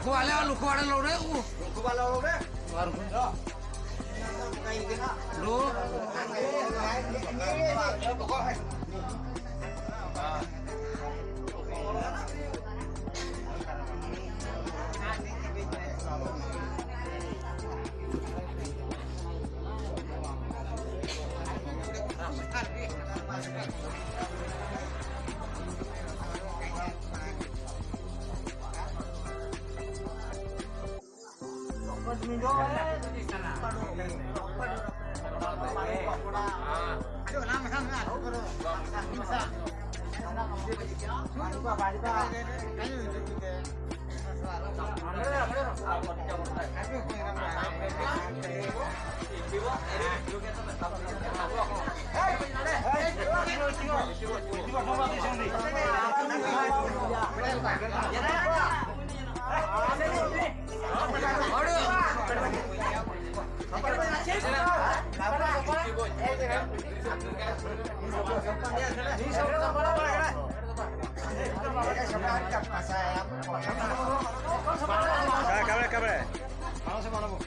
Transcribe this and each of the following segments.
luku ada lo deh. Luku bala lo deh. Baru Yo. Kayak gini. lu. Kabre. Vamos a mano.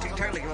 ठीक-ठाक लगे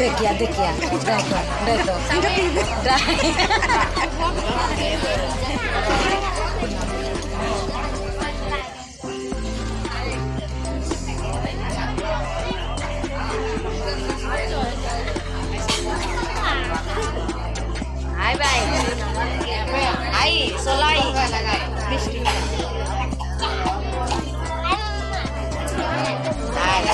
देखिए देखो हाय भाई हाय सोलाई हाय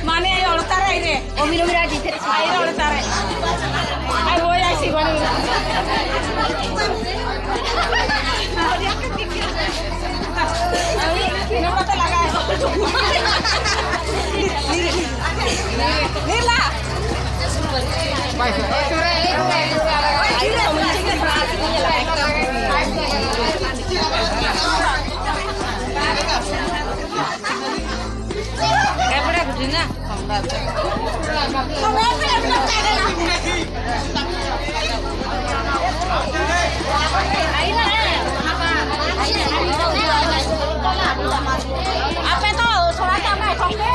মানে এই অলতারে আইরে অমির অমির আজ ইতে আইরে অলতারে আই হই আইছি মানে নমতে লাগায় নীলা এবারে বুঝি না আপে তো সরাতে আমরা ঠকে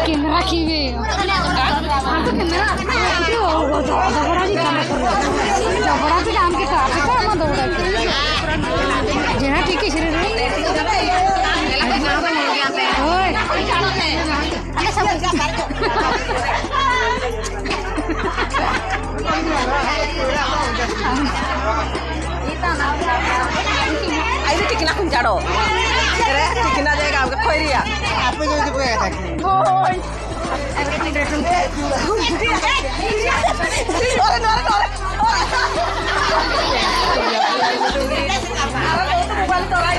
कैमरा खीवे दौड़ा भी काम कर दौड़ा भी काम के काफी काम दौड़ा जेना ठीक है शरीर ओए अरे सब আইরে ঠিক না কোন জাড়ো রে ঠিক না জায়গা আমাকে খইরিয়া আপনি যদি বয়ে থাকি ওই ওরে নরে নরে মোবাইল তো আই